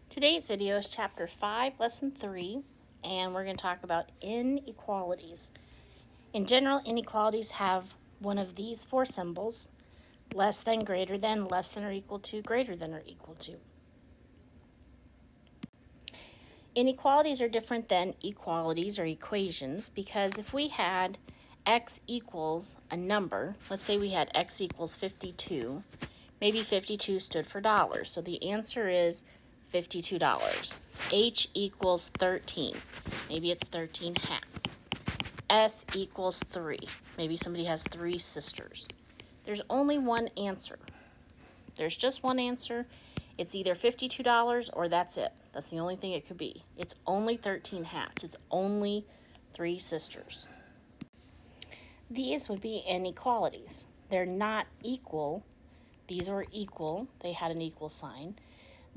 Today's video is Chapter 5, Lesson 3, and we're going to talk about inequalities. In general, inequalities have one of these four symbols: less than, greater than, less than or equal to, greater than or equal to. Inequalities are different than equalities or equations because if we had x equals a number, let's say we had x equals 52, maybe 52 stood for dollars, so the answer is $52. H equals 13. Maybe it's 13 hats. S equals 3. Maybe somebody has 3 sisters. There's only one answer. There's just one answer. It's either $52 or that's it. That's the only thing it could be. It's only 13 hats. It's only 3 sisters. These would be inequalities. They're not equal. These were equal. They had an equal sign.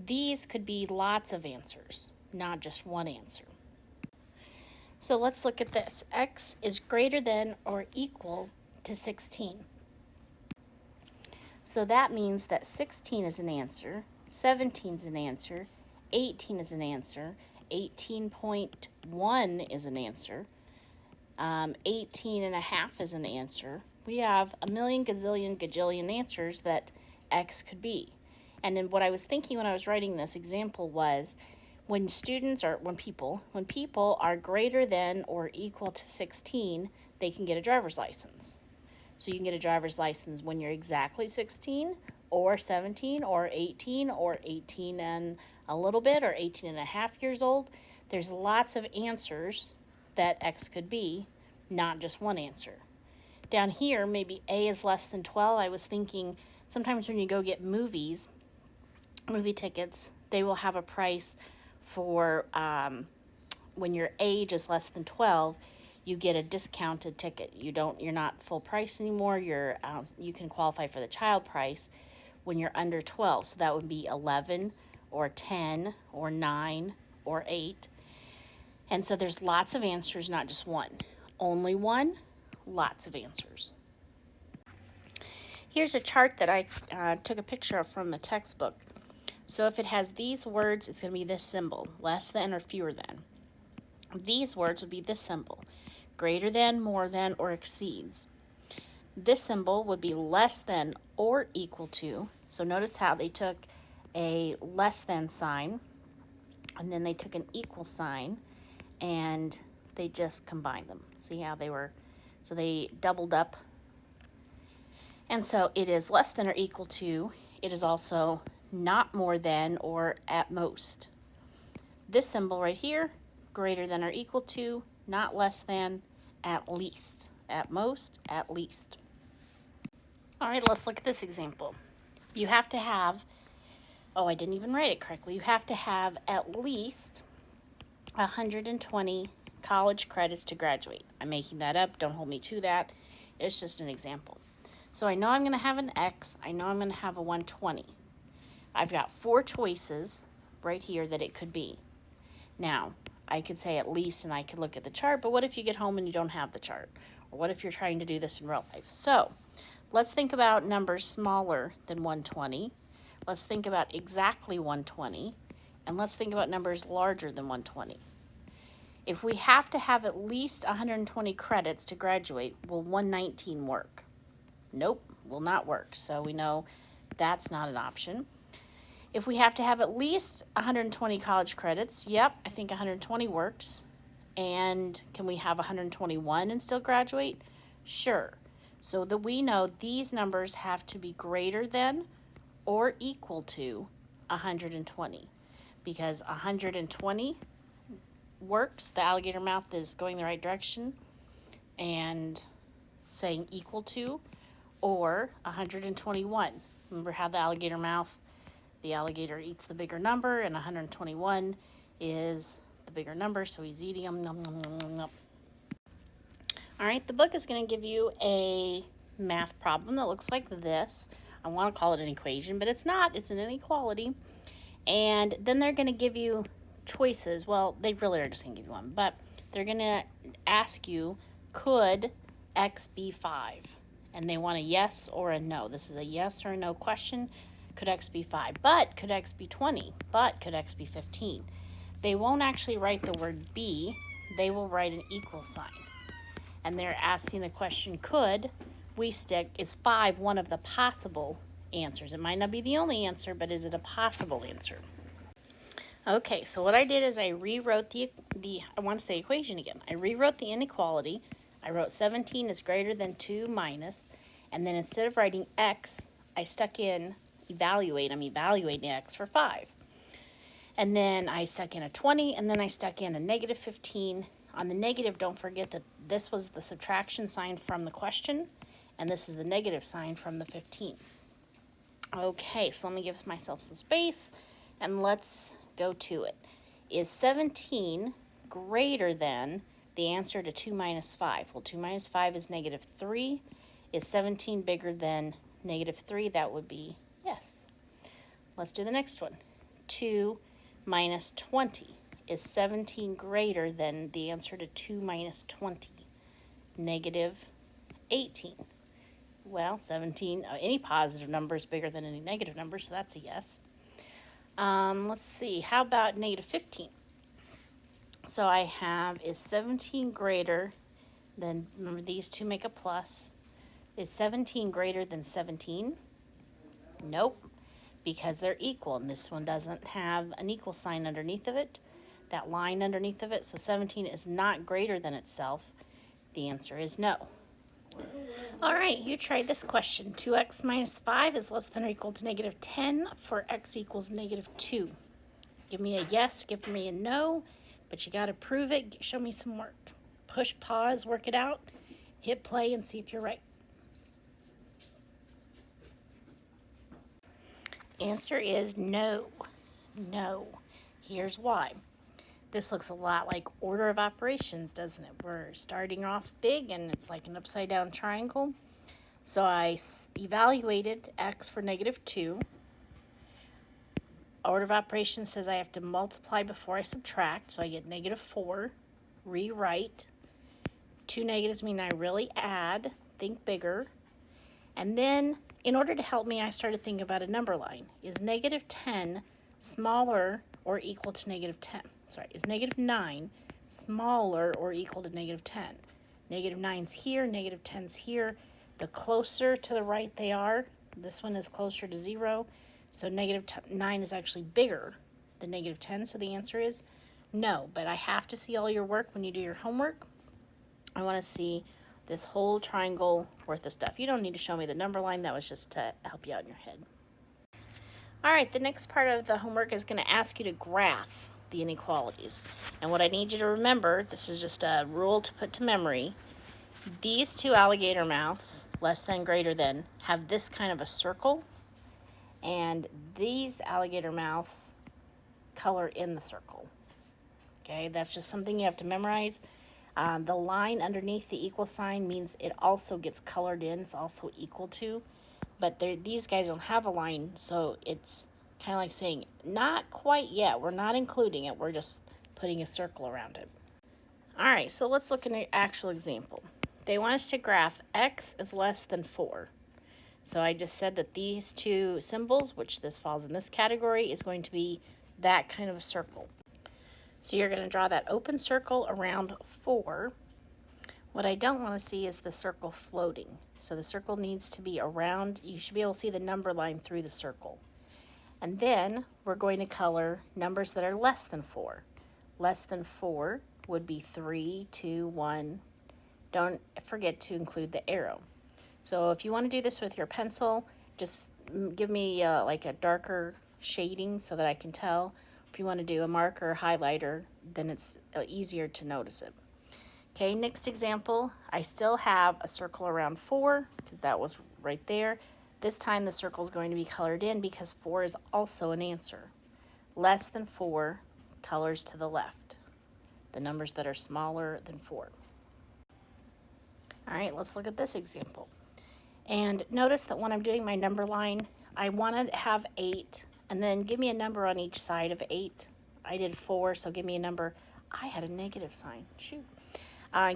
These could be lots of answers, not just one answer. So let's look at this. X is greater than or equal to 16. So that means that 16 is an answer, 17 is an answer, 18 is an answer, 18.1 is an answer, 18 and a half is an answer. We have a million, gazillion, gajillion answers that X could be. And then what I was thinking when I was writing this example was when people are greater than or equal to 16, they can get a driver's license. So you can get a driver's license when you're exactly 16 or 17 or 18 or 18 and a little bit or 18 and a half years old. There's lots of answers that X could be, not just one answer. Down here, maybe A is less than 12. I was thinking sometimes when you go get movie tickets, they will have a price for when your age is less than 12, you get a discounted ticket. You're not full price anymore. You can qualify for the child price when you're under 12. So that would be 11 or 10 or 9 or 8. And so there's lots of answers, not just one. Only one, lots of answers. Here's a chart that I took a picture of from the textbook. So if it has these words, it's going to be this symbol, less than or fewer than. These words would be this symbol, greater than, more than, or exceeds. This symbol would be less than or equal to. So notice how they took a less than sign, and then they took an equal sign, and they just combined them. See how they were, so they doubled up. And so it is less than or equal to. It is also not more than or at most. This symbol right here, greater than or equal to, not less than, at least. At most, at least. All right, let's look at this example. You have to have, I didn't even write it correctly. You have to have at least 120 college credits to graduate. I'm making that up. Don't hold me to that. It's just an example. So I know I'm going to have an X. I know I'm going to have a 120. I've got 4 choices right here that it could be. Now, I could say at least and I could look at the chart, but what if you get home and you don't have the chart? Or what if you're trying to do this in real life? So, let's think about numbers smaller than 120. Let's think about exactly 120. And let's think about numbers larger than 120. If we have to have at least 120 credits to graduate, will 119 work? Nope, will not work. So we know that's not an option. If we have to have at least 120 college credits, yep, I think 120 works. And can we have 121 and still graduate? Sure. So that we know these numbers have to be greater than or equal to 120. Because 120 works, the alligator mouth is going the right direction and saying equal to, or 121. Remember how the alligator eats the bigger number, and 121 is the bigger number, so he's eating them. Nom, nom, nom, nom, nom. All right, the book is going to give you a math problem that looks like this. I want to call it an equation, but it's not. It's an inequality. And then they're going to give you choices. Well, they really are just going to give you one, but they're going to ask you, could X be 5? And they want a yes or a no. This is a yes or a no question. Could x be 5? But could x be 20? But could x be 15? They won't actually write the word b, they will write an equal sign. And they're asking the question, could we stick, is 5 one of the possible answers? It might not be the only answer, but is it a possible answer? Okay, so what I did is I rewrote the I want to say equation again. I rewrote the inequality. I wrote 17 is greater than 2 minus, and then instead of writing x, I stuck in evaluate. I'm evaluating x for 5. And then I stuck in a 20, and then I stuck in a negative 15. On the negative, don't forget that this was the subtraction sign from the question, and this is the negative sign from the 15. Okay, so let me give myself some space, and let's go to it. Is 17 greater than the answer to 2 minus 5? Well, 2 minus 5 is negative 3. Is 17 bigger than negative 3? That would be yes. Let's do the next one. 2 minus 20. Is 17 greater than the answer to 2 minus 20? Negative 18. Well, 17, any positive number is bigger than any negative number, so that's a yes. Let's see, how about negative 15? So I have, is 17 greater than, remember these two make a plus. Is 17 greater than 17? Nope, because they're equal, and this one doesn't have an equal sign underneath of it, that line underneath of it, so 17 is not greater than itself. The answer is no. All right, you try this question. 2x minus 5 is less than or equal to negative 10 for x equals negative 2. Give me a yes, give me a no, but you got to prove it. Show me some work. Push pause, work it out, hit play, and see if you're right. Answer is no. No. Here's why. This looks a lot like order of operations, doesn't it? We're starting off big, and it's like an upside down triangle. So I evaluated x for negative 2. Order of operations says I have to multiply before I subtract, so I get negative 4. Rewrite. 2 negatives mean I really add. Think bigger. And then, in order to help me, I started thinking about a number line. Is negative 10 smaller or equal to negative 10? Sorry, is negative 9 smaller or equal to negative 10? Negative 9's here, negative 10's here. The closer to the right they are, this one is closer to 0. So negative 9 is actually bigger than negative 10, so the answer is no. But I have to see all your work when you do your homework. I want to see this whole triangle worth of stuff. You don't need to show me the number line. That was just to help you out in your head. All right, the next part of the homework is going to ask you to graph the inequalities. And what I need you to remember, this is just a rule to put to memory, these two alligator mouths, less than, greater than, have this kind of a circle, and these alligator mouths color in the circle. Okay, that's just something you have to memorize. The line underneath the equal sign means it also gets colored in, it's also equal to, but these guys don't have a line, so it's kind of like saying, not quite yet, we're not including it, we're just putting a circle around it. All right, so let's look at an actual example. They want us to graph x is less than 4. So I just said that these two symbols, which this falls in this category, is going to be that kind of a circle. So you're going to draw that open circle around 4. What I don't want to see is the circle floating. So the circle needs to be around, you should be able to see the number line through the circle. And then we're going to color numbers that are less than 4. Less than 4 would be 3, 2, 1. Don't forget to include the arrow. So if you want to do this with your pencil, just give me like a darker shading so that I can tell. If you want to do a marker or highlighter, then it's easier to notice it. Okay, next example, I still have a circle around 4 because that was right there. This time the circle is going to be colored in because 4 is also an answer. Less than 4, colors to the left. The numbers that are smaller than 4. All right, let's look at this example. And notice that when I'm doing my number line, I want to have 8, and then give me a number on each side of 8. I did 4, so give me a number. I had a negative sign, shoot.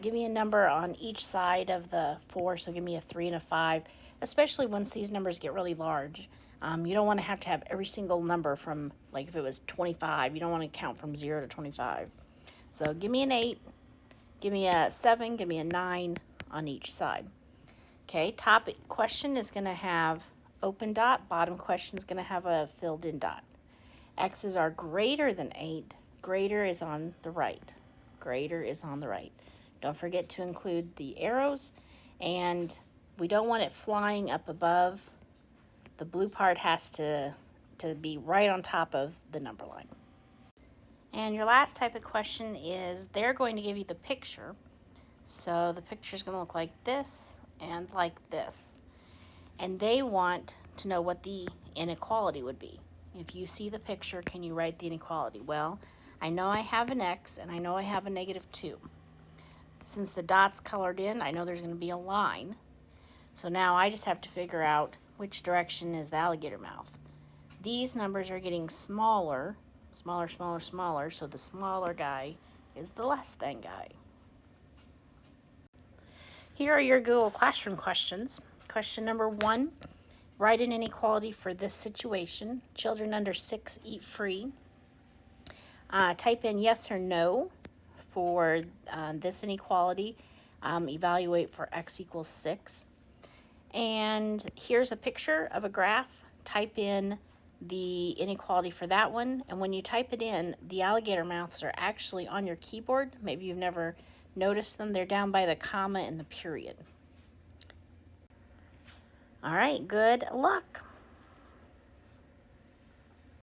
Give me a number on each side of the 4, so give me a 3 and a 5, especially once these numbers get really large. You don't want to have every single number from, like if it was 25, you don't want to count from 0 to 25. So give me an 8, give me a 7, give me a 9 on each side. Okay, top question is going to have open dot, bottom question is going to have a filled in dot. X's are greater than 8, greater is on the right. Greater is on the right. Don't forget to include the arrows, and we don't want it flying up above. The blue part has to be right on top of the number line. And your last type of question is they're going to give you the picture. So the picture is going to look like this and like this. And they want to know what the inequality would be. If you see the picture, can you write the inequality? Well, I know I have an x and I know I have a -2. Since the dot's colored in, I know there's going to be a line. So now I just have to figure out which direction is the alligator mouth. These numbers are getting smaller, smaller, smaller, smaller, so the smaller guy is the less than guy. Here are your Google Classroom questions. Question number 1, write an inequality for this situation. Children under 6 eat free. Type in yes or no for this inequality. Evaluate for x equals 6. And here's a picture of a graph. Type in the inequality for that one. And when you type it in, the alligator mouths are actually on your keyboard. Maybe you've never noticed them. They're down by the comma and the period. All right, good luck.